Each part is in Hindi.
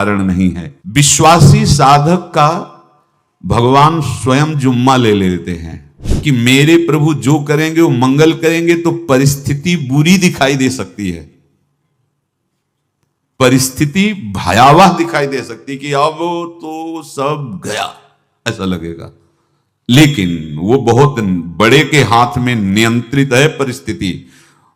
कारण नहीं है। विश्वासी साधक का भगवान स्वयं जुम्मा ले लेते हैं कि मेरे प्रभु जो करेंगे वो मंगल करेंगे। तो परिस्थिति बुरी दिखाई दे सकती है, परिस्थिति भयावह दिखाई दे सकती कि अब तो सब गया ऐसा लगेगा, लेकिन वो बहुत बड़े के हाथ में नियंत्रित है परिस्थिति।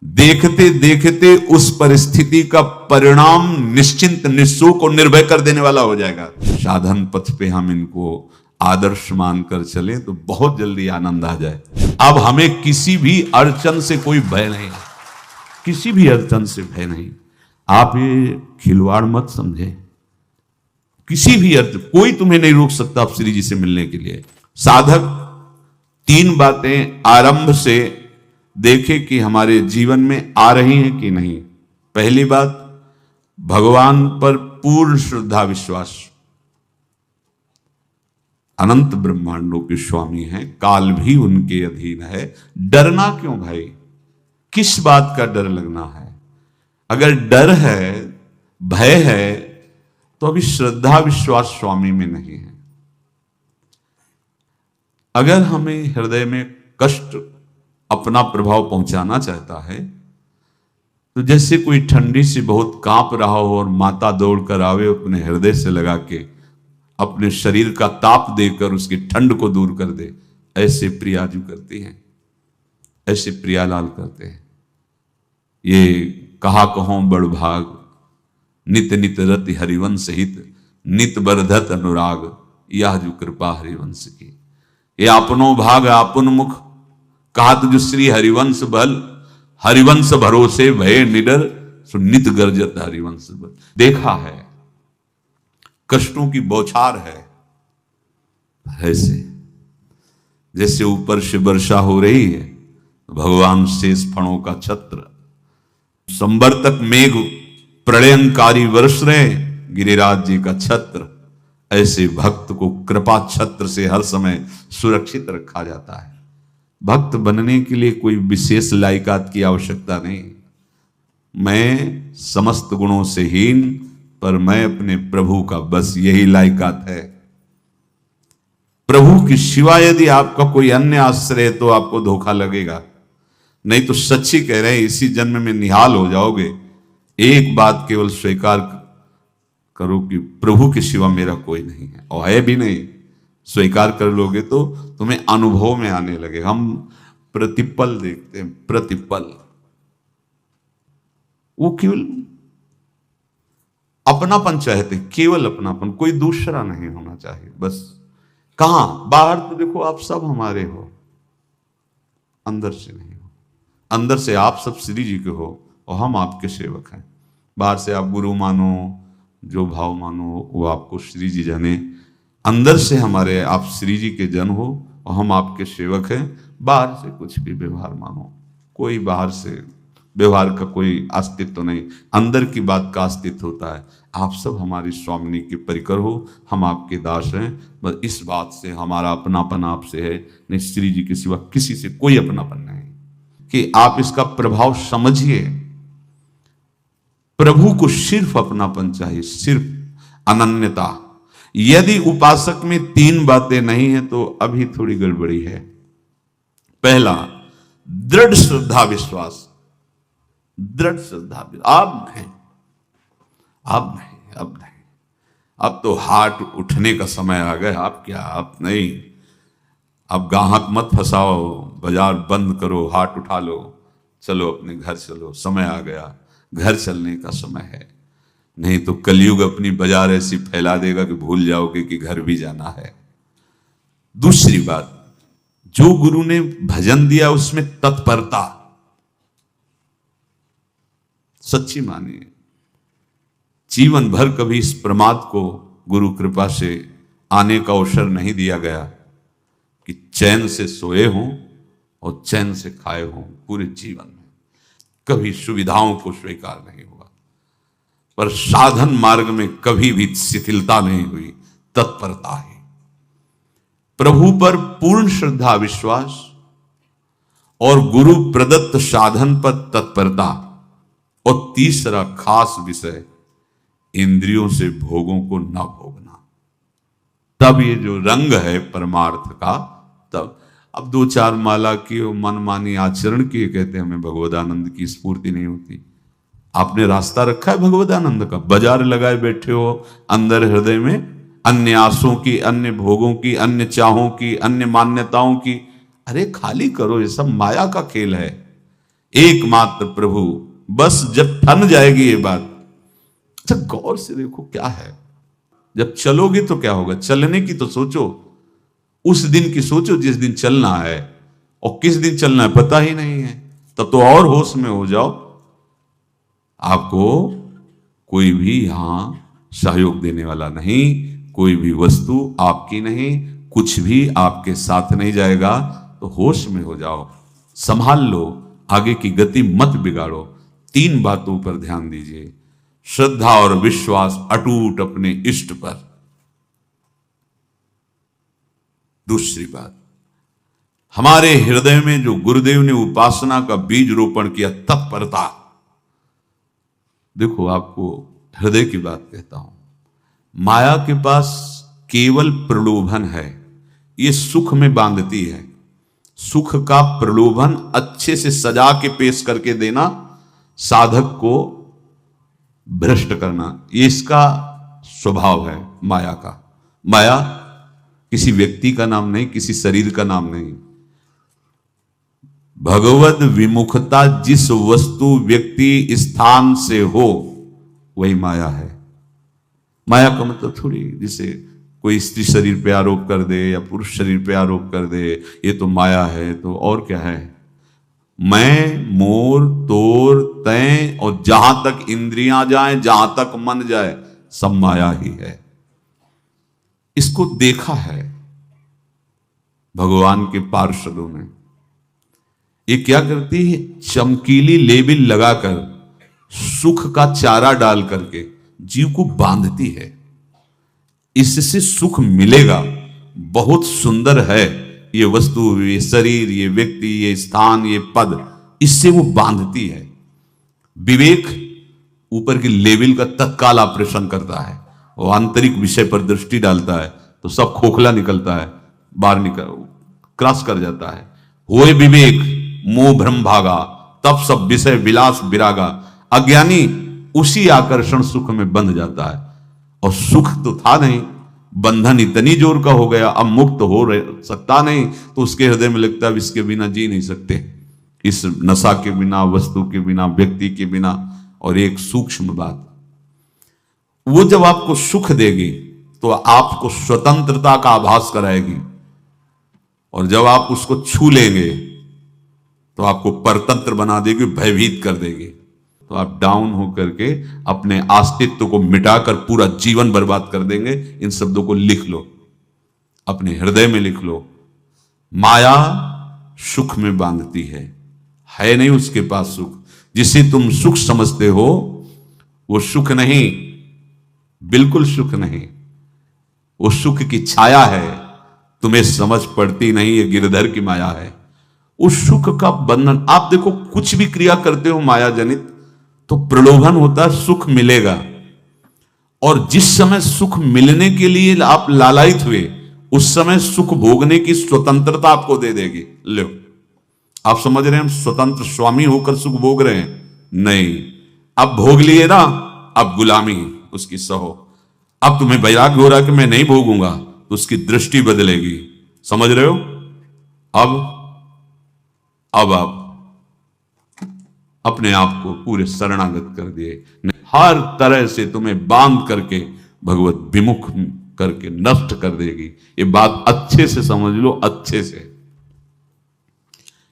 देखते देखते उस परिस्थिति का परिणाम निश्चिंत निःशोक और निर्भय कर देने वाला हो जाएगा। साधन पथ पे हम इनको आदर्श मानकर चले तो बहुत जल्दी आनंद आ जाए। अब हमें किसी भी अड़चन से कोई भय नहीं, किसी भी अड़चन से भय नहीं। आप ये खिलवाड़ मत समझे, किसी भी अर्थ कोई तुम्हें नहीं रोक सकता आप श्री जी से मिलने के लिए। साधक तीन बातें आरंभ से देखे कि हमारे जीवन में आ रही हैं कि नहीं। पहली बात, भगवान पर पूर्ण श्रद्धा विश्वास। अनंत ब्रह्मांडों के स्वामी हैं, काल भी उनके अधीन है। डरना क्यों भाई, किस बात का डर लगना है? अगर डर है, भय है, तो अभी श्रद्धा विश्वास स्वामी में नहीं है। अगर हमें हृदय में कष्ट अपना प्रभाव पहुंचाना चाहता है तो जैसे कोई ठंडी से बहुत कांप रहा हो और माता दौड़कर आवे, अपने हृदय से लगा के अपने शरीर का ताप देकर उसकी ठंड को दूर कर दे, ऐसे प्रियाजू करती हैं, ऐसे प्रियालाल करते हैं। ये कहा कहो बड़ भाग, नित नित रति हरिवंश हित, नित बरधत अनुराग, यह जो कृपा हरिवंश की। ये आपनो भाग आपन मुख, कहा तुझ श्री हरिवंश बल, हरिवंश भरोसे भय निडर, सो नित गर्जत हरिवंश बल। देखा है कष्टों की बौछार है, ऐसे जैसे ऊपर से वर्षा हो रही है, भगवान शेष फणों का छत्र, संवर्तक मेघ प्रलयंकारी वर्ष रहे, गिरिराज जी का छत्र। ऐसे भक्त को कृपा छत्र से हर समय सुरक्षित रखा जाता है। भक्त बनने के लिए कोई विशेष लायकात की आवश्यकता नहीं। मैं समस्त गुणों से हीन, पर मैं अपने प्रभु का, बस यही लायकात है। प्रभु की सिवा यदि आपका कोई अन्य आश्रय तो आपको धोखा लगेगा। नहीं तो सच्ची कह रहे हैं, इसी जन्म में निहाल हो जाओगे। एक बात केवल स्वीकार करो कि प्रभु के सिवा मेरा कोई नहीं है, और है भी नहीं। स्वीकार कर लोगे तो तुम्हें अनुभव में आने लगे। हम प्रतिपल देखते हैं, प्रतिपल, वो केवल अपनापन चाहते, केवल अपनापन, कोई दूसरा नहीं होना चाहिए। बस कहां बाहर तो देखो आप सब हमारे हो, अंदर से नहीं हो। अंदर से आप सब श्री जी के हो और हम आपके सेवक हैं। बाहर से आप गुरु मानो, जो भाव मानो, वो आपको श्री जी जाने। अंदर से हमारे आप श्री जी के जन हो और हम आपके सेवक हैं। बाहर से कुछ भी व्यवहार मानो, कोई बाहर से व्यवहार का कोई अस्तित्व नहीं, अंदर की बात का अस्तित्व होता है। आप सब हमारी स्वामिनी के परिकर हो, हम आपके दास हैं। बस इस बात से हमारा अपनापन आपसे है, नहीं श्री जी के सिवा किसी से कोई अपनापन नहीं। कि आप इसका प्रभाव समझिए। प्रभु को सिर्फ अपनापन चाहिए, सिर्फ अनन्यता। यदि उपासक में तीन बातें नहीं है तो अभी थोड़ी गड़बड़ी है। पहला, दृढ़ श्रद्धा विश्वास। दृढ़ श्रद्धा, अब नहीं, अब नहीं, अब नहीं, अब तो हाथ उठने का समय आ गया। अब क्या, अब नहीं, अब गाहक मत फंसाओ, बाजार बंद करो, हाथ उठा लो, चलो अपने घर चलो, समय आ गया, घर चलने का समय है। नहीं तो कलयुग अपनी बाजार ऐसी फैला देगा कि भूल जाओगे कि घर भी जाना है। दूसरी बात, जो गुरु ने भजन दिया उसमें तत्परता, सच्ची मानिए। जीवन भर कभी इस प्रमाद को गुरु कृपा से आने का अवसर नहीं दिया गया कि चैन से सोए हों और चैन से खाए हों। पूरे जीवन में कभी सुविधाओं को स्वीकार नहीं हुआ, पर साधन मार्ग में कभी भी शिथिलता नहीं हुई, तत्परता है। प्रभु पर पूर्ण श्रद्धा विश्वास और गुरु प्रदत्त साधन पर तत्परता। और तीसरा खास विषय, इंद्रियों से भोगों को ना भोगना। तब ये जो रंग है परमार्थ का, तब अब 2-4 माला की और मनमानी आचरण किए कहते हमें भगवदानंद की स्फूर्ति नहीं होती। आपने रास्ता रखा है भगवदानंद का, बाजार लगाए बैठे हो अंदर हृदय में, अन्य आसों की, अन्य भोगों की, अन्य चाहों की, अन्य मान्यताओं की। अरे खाली करो, ये सब माया का खेल है। एकमात्र प्रभु, बस जब ठन जाएगी ये बात। अच्छा गौर से देखो क्या है, जब चलोगे तो क्या होगा, चलने की तो सोचो, उस दिन की सोचो जिस दिन चलना है, और किस दिन चलना है पता ही नहीं है, तब तो और होश में हो जाओ। आपको कोई भी यहां सहयोग देने वाला नहीं, कोई भी वस्तु आपकी नहीं, कुछ भी आपके साथ नहीं जाएगा। तो होश में हो जाओ, संभाल लो, आगे की गति मत बिगाड़ो। 3 बातों पर ध्यान दीजिए। श्रद्धा और विश्वास अटूट अपने इष्ट पर। दूसरी बात, हमारे हृदय में जो गुरुदेव ने उपासना का बीज रोपण किया, तत्परता। देखो आपको हृदय की बात कहता हूं, माया के पास केवल प्रलोभन है, ये सुख में बांधती है। सुख का प्रलोभन अच्छे से सजा के पेश करके देना, साधक को भ्रष्ट करना, ये इसका स्वभाव है माया का। माया किसी व्यक्ति का नाम नहीं, किसी शरीर का नाम नहीं। भगवद विमुखता जिस वस्तु व्यक्ति स्थान से हो वही माया है। माया का मतलब थोड़ी जिसे कोई स्त्री शरीर पे आरोप कर दे या पुरुष शरीर पे आरोप कर दे ये तो माया है, तो और क्या है। मैं, मोर, तोर, तय और जहां तक इंद्रियां जाएं, जहां तक मन जाए, सब माया ही है। इसको देखा है भगवान के पार्षदों ने। ये क्या करती है, चमकीली लेबिल लगाकर, सुख का चारा डाल करके जीव को बांधती है। इससे सुख मिलेगा, बहुत सुंदर है ये वस्तु, ये शरीर, ये व्यक्ति, ये स्थान, ये पद, इससे वो बांधती है। विवेक ऊपर की लेवल का तत्काल ऑपरेशन करता है, वो आंतरिक विषय पर दृष्टि डालता है तो सब खोखला निकलता है, बाहर निकल क्रॉस कर जाता है। होए विवेक मोह भ्रम भागा, तब सब विषय विलास विरागा। अज्ञानी उसी आकर्षण सुख में बंध जाता है, और सुख तो था नहीं, बंधन इतनी जोर का हो गया, अब मुक्त हो सकता नहीं, तो उसके हृदय में लगता है इसके बिना जी नहीं सकते, इस नशा के बिना, वस्तु के बिना, व्यक्ति के बिना। और एक सूक्ष्म बात, वो जब आपको सुख देगी तो आपको स्वतंत्रता का आभास कराएगी, और जब आप उसको छू लेंगे तो आपको परतंत्र बना देगी, भयभीत कर देगी। तो आप डाउन होकर के अपने अस्तित्व को मिटाकर पूरा जीवन बर्बाद कर देंगे। इन शब्दों को लिख लो, अपने हृदय में लिख लो। माया सुख में बांधती है नहीं उसके पास सुख। जिसे तुम सुख समझते हो वो सुख नहीं, बिल्कुल सुख नहीं, वो सुख की छाया है, तुम्हें समझ पड़ती नहीं, ये गिरधर की माया है। उस सुख का बंधन, आप देखो कुछ भी क्रिया करते हो माया जनित तो प्रलोभन होता है सुख मिलेगा, और जिस समय सुख मिलने के लिए आप लालायित हुए उस समय सुख भोगने की स्वतंत्रता आपको दे देगी। लो, आप समझ रहे हैं हम स्वतंत्र स्वामी होकर सुख भोग रहे हैं? नहीं, अब भोग लिए ना, अब गुलामी उसकी सहो। अब तुम्हें वैराग्य हो रहा कि मैं नहीं भोगूंगा, तो उसकी दृष्टि बदलेगी। समझ रहे हो? अब आप अपने आप को पूरे शरणागत कर दिए, हर तरह से तुम्हें बांध करके भगवत विमुख करके नष्ट कर देगी। ये बात अच्छे से समझ लो, अच्छे से।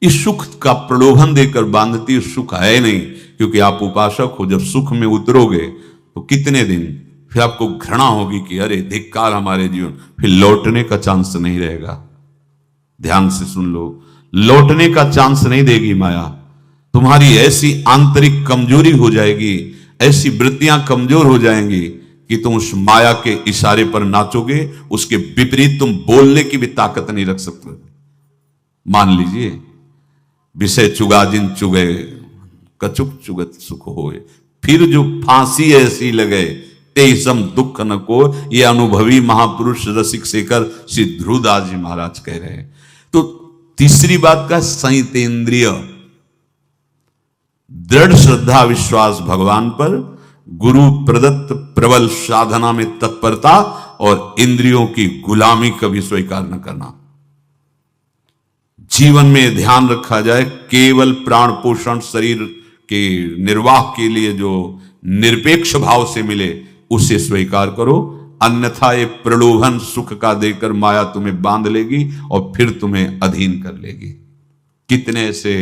इस सुख का प्रलोभन देकर बांधती सुख है नहीं, क्योंकि आप उपासक हो। जब सुख में उतरोगे तो कितने दिन फिर आपको घृणा होगी कि अरे धिक्कार हमारे जीवन, फिर लौटने का चांस नहीं रहेगा। ध्यान से सुन लो, लौटने का चांस नहीं देगी माया। तुम्हारी ऐसी आंतरिक कमजोरी हो जाएगी, ऐसी वृत्तियां कमजोर हो जाएंगी कि तुम उस माया के इशारे पर नाचोगे, उसके विपरीत तुम बोलने की भी ताकत नहीं रख सकते। मान लीजिए, विषय चुगा जिन चुगे, कचुक चुगत सुख होए, फिर जो फांसी ऐसी लगे ते सम दुख न को, ये अनुभवी महापुरुष रसिक शेखर श्री ध्रुवदास जी महाराज कह रहे हैं। तो तीसरी बात का संयतेंद्रिय, दृढ़ श्रद्धा विश्वास भगवान पर, गुरु प्रदत्त प्रबल साधना में तत्परता और इंद्रियों की गुलामी कभी स्वीकार न करना। जीवन में ध्यान रखा जाए केवल प्राण पोषण शरीर के निर्वाह के लिए जो निरपेक्ष भाव से मिले उसे स्वीकार करो, अन्यथा ये प्रलोभन सुख का देकर माया तुम्हें बांध लेगी और फिर तुम्हें अधीन कर लेगी। कितने से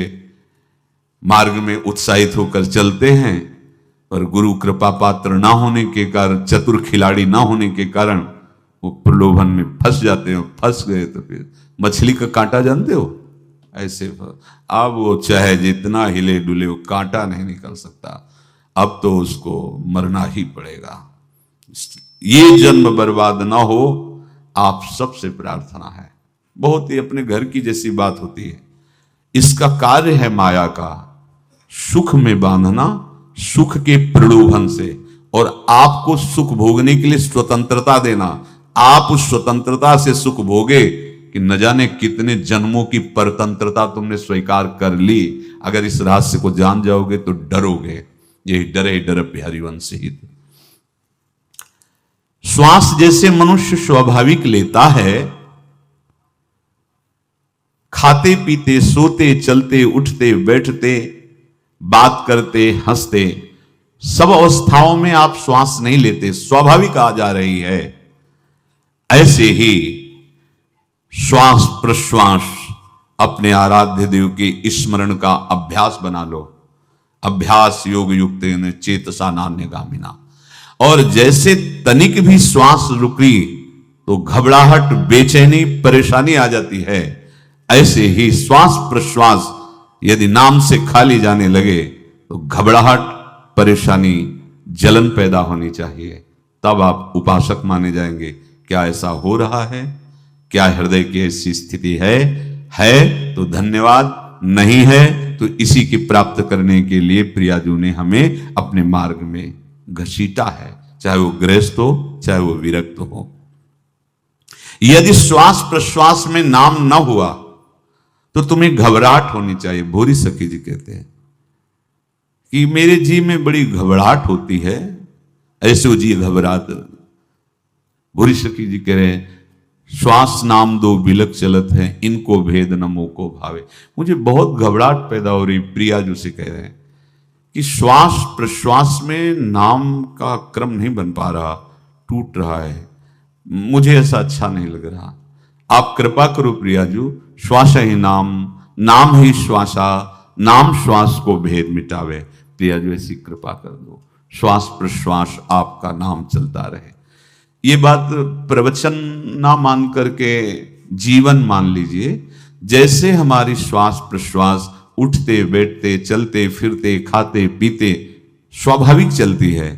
मार्ग में उत्साहित होकर चलते हैं पर गुरु कृपा पात्र ना होने के कारण, चतुर खिलाड़ी ना होने के कारण वो प्रलोभन में फंस जाते हैं। फंस गए तो फिर मछली का कांटा जानते हो, ऐसे अब वो चाहे जितना हिले डुले वो कांटा नहीं निकल सकता, अब तो उसको मरना ही पड़ेगा। ये जन्म बर्बाद ना हो, आप सबसे प्रार्थना है। बहुत ही अपने घर की जैसी बात होती है। इसका कार्य है माया का सुख में बांधना, सुख के प्रलोभन से, और आपको सुख भोगने के लिए स्वतंत्रता देना। आप उस स्वतंत्रता से सुख भोगे कि न जाने कितने जन्मों की परतंत्रता तुमने स्वीकार कर ली। अगर इस रहस्य को जान जाओगे तो डरोगे। यही डरे डर हरिवंश हित। श्वास जैसे मनुष्य स्वाभाविक लेता है, खाते पीते सोते चलते उठते बैठते बात करते हंसते सब अवस्थाओं में आप श्वास नहीं लेते, स्वाभाविक आ जा रही है। ऐसे ही श्वास प्रश्वास अपने आराध्य देव के स्मरण का अभ्यास बना लो। अभ्यास योग युक्त चेतसा नान्यगामिना। और जैसे तनिक भी श्वास रुकी तो घबराहट बेचैनी परेशानी आ जाती है, ऐसे ही श्वास प्रश्वास यदि नाम से खाली जाने लगे तो घबराहट परेशानी जलन पैदा होनी चाहिए। तब आप उपासक माने जाएंगे। क्या ऐसा हो रहा है? क्या हृदय की ऐसी स्थिति है तो धन्यवाद, नहीं है तो इसी की प्राप्त करने के लिए प्रियाजू ने हमें अपने मार्ग में घसीटा है, चाहे वो गृहस्थ हो चाहे वो विरक्त हो। यदि श्वास प्रश्वास में नाम न हुआ तो तुम्हें घबराहट होनी चाहिए। भूरी सखी जी कहते हैं कि मेरे जी में बड़ी घबराहट होती है, ऐसे जी घबरात। भूरी सखी जी कह रहे हैं श्वास नाम दो बिलक चलत है, इनको भेद न मोको भावे। मुझे बहुत घबराहट पैदा हो रही। प्रियाजू से कह रहे हैं कि श्वास प्रश्वास में नाम का क्रम नहीं बन पा रहा, टूट रहा है, मुझे ऐसा अच्छा नहीं लग रहा। आप कृपा करो प्रियाजू, श्वास ही नाम, नाम ही श्वासा, नाम श्वास को भेद मिटावे। प्रियाजू ऐसी कृपा कर दो, श्वास प्रश्वास आपका नाम चलता रहे। ये बात प्रवचन ना मान करके जीवन मान लीजिए। जैसे हमारी श्वास प्रश्वास उठते बैठते चलते फिरते खाते पीते स्वाभाविक चलती है,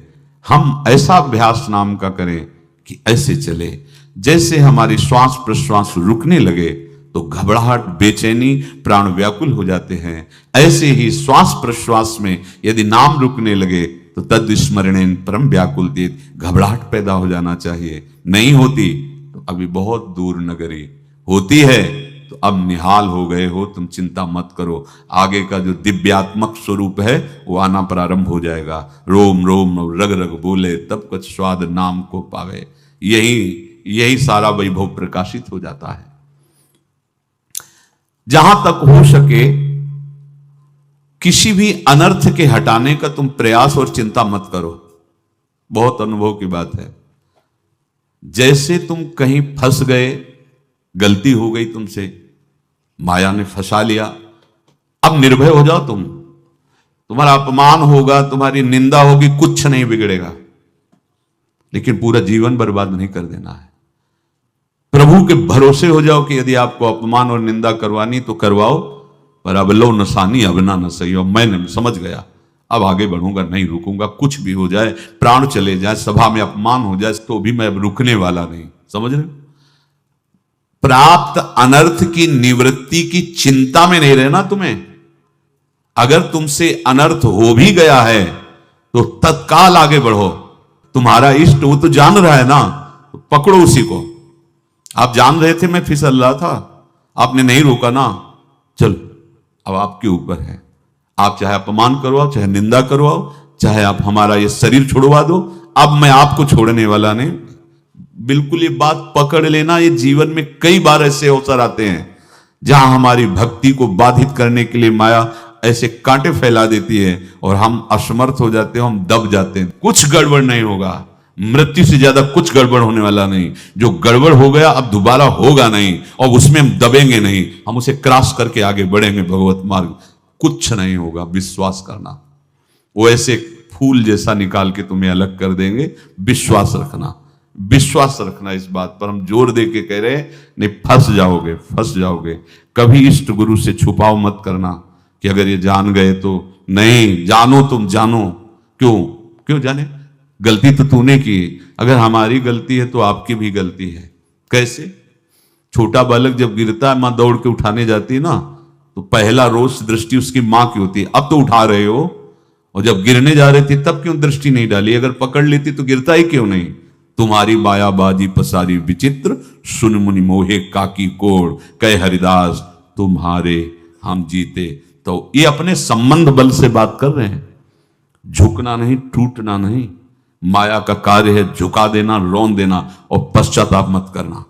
हम ऐसा अभ्यास नाम का करें कि ऐसे चले। जैसे हमारी श्वास प्रश्वास रुकने लगे तो घबराहट बेचैनी प्राण व्याकुल हो जाते हैं, ऐसे ही श्वास प्रश्वास में यदि नाम रुकने लगे तो तद स्मरणेन परम व्याकुल देत, घबराहट पैदा हो जाना चाहिए। नहीं होती तो अभी बहुत दूर नगरी, होती है तो अब निहाल हो गए हो, तुम चिंता मत करो। आगे का जो दिव्यात्मक स्वरूप है वो आना प्रारंभ हो जाएगा। रोम रोम रग रग बोले तब कुछ स्वाद नाम को पावे। यही सारा वैभव प्रकाशित हो जाता है। जहां तक हो सके किसी भी अनर्थ के हटाने का तुम प्रयास और चिंता मत करो। बहुत अनुभव की बात है। जैसे तुम कहीं फंस गए, गलती हो गई तुमसे, माया ने फंसा लिया, अब निर्भय हो जाओ। तुम्हारा अपमान होगा, तुम्हारी निंदा होगी, कुछ नहीं बिगड़ेगा, लेकिन पूरा जीवन बर्बाद नहीं कर देना है। प्रभु के भरोसे हो जाओ कि यदि आपको अपमान और निंदा करवानी तो करवाओ, पर अब लो नसानी अब ना सही हो। मैंने समझ गया, अब आगे बढ़ूंगा, नहीं रुकूंगा। कुछ भी हो जाए, प्राण चले जाए, सभा में अपमान हो जाए, तो भी मैं अब रुकने वाला नहीं। समझ रहे? प्राप्त अनर्थ की निवृत्ति की चिंता में नहीं रहना तुम्हें। अगर तुमसे अनर्थ हो भी गया है तो तत्काल आगे बढ़ो। तुम्हारा इष्ट वो तो जान रहा है ना, पकड़ो उसी को। आप जान रहे थे मैं फिसल रहा था, आपने नहीं रोका ना, चलो अब आपके ऊपर है। आप चाहे अपमान करवाओ, चाहे निंदा करवाओ, चाहे आप हमारा ये शरीर छुड़वा दो, अब मैं आपको छोड़ने वाला नहीं। बिल्कुल ये बात पकड़ लेना। ये जीवन में कई बार ऐसे अवसर आते हैं जहां हमारी भक्ति को बाधित करने के लिए माया ऐसे कांटे फैला देती है और हम असमर्थ हो जाते हैं, हम दब जाते हैं। कुछ गड़बड़ नहीं होगा, मृत्यु से ज्यादा कुछ गड़बड़ होने वाला नहीं। जो गड़बड़ हो गया अब दोबारा होगा नहीं, और उसमें हम दबेंगे नहीं, हम उसे क्रॉस करके आगे बढ़ेंगे भगवत मार्ग। कुछ नहीं होगा, विश्वास करना। वो ऐसे फूल जैसा निकाल के तुम्हें अलग कर देंगे। विश्वास रखना, विश्वास रखना। इस बात पर हम जोर दे के कह रहे हैं, नहीं फंस जाओगे, फंस जाओगे। कभी इष्ट गुरु से छुपाव मत करना कि अगर ये जान गए तो। नहीं, जानो, तुम जानो। क्यों जाने? गलती तो तूने की। अगर हमारी गलती है तो आपकी भी गलती है। कैसे? छोटा बालक जब गिरता है, मां दौड़ के उठाने जाती है ना, तो पहला रोज दृष्टि उसकी मां की होती है। अब तो उठा रहे हो, और जब गिरने जा रहे थे तब क्यों दृष्टि नहीं डाली? अगर पकड़ लेती तो गिरता ही क्यों नहीं? तुम्हारी मायाबाजी पसारी विचित्र, सुन मुनि मोहे काकी कोड़, कह हरिदास तुम्हारे हम जीते। तो ये अपने संबंध बल से बात कर रहे हैं। झुकना नहीं, टूटना नहीं। माया का कार्य है झुका देना, रौन देना, और पश्चाताप मत करना।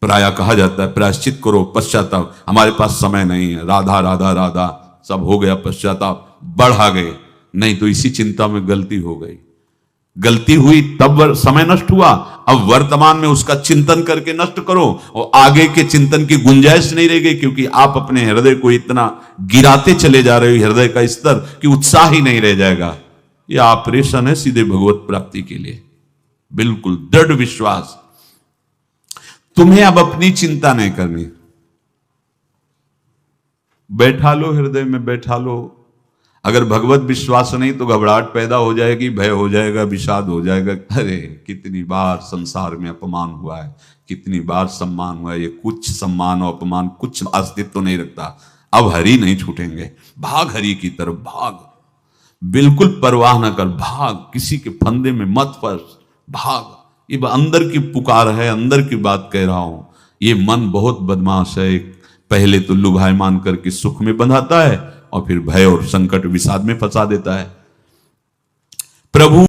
प्राय कहा जाता है प्रायश्चित करो, पश्चाताप। हमारे पास समय नहीं है। राधा राधा राधा सब हो गया, पश्चाताप बढ़ा गए। नहीं तो इसी चिंता में गलती हो गई। गलती हुई तब समय नष्ट हुआ, अब वर्तमान में उसका चिंतन करके नष्ट करो, और आगे के चिंतन की गुंजाइश नहीं रह गई, क्योंकि आप अपने हृदय को इतना गिराते चले जा रहे हो, हृदय का स्तर, कि उत्साह ही नहीं रह जाएगा। यह ऑपरेशन है सीधे भगवत प्राप्ति के लिए। बिल्कुल दृढ़ विश्वास। तुम्हें अब अपनी चिंता नहीं करनी। बैठा लो, हृदय में बैठा लो। अगर भगवत विश्वास नहीं तो घबराहट पैदा हो जाएगी, भय हो जाएगा, विषाद हो जाएगा। अरे कितनी बार संसार में अपमान हुआ है, कितनी बार सम्मान हुआ है। ये कुछ सम्मान और अपमान कुछ अस्तित्व तो नहीं रखता। अब हरि नहीं छूटेंगे। भाग हरि की तरफ, भाग। बिल्कुल परवाह न कर, भाग। किसी के फंदे में मत फंस, भाग। ये अंदर की पुकार है, अंदर की बात कह रहा हूं। ये मन बहुत बदमाश है। पहले तो लुभायमान करके सुख में बंधाता है, और फिर भय और संकट विषाद में फंसा देता है। प्रभु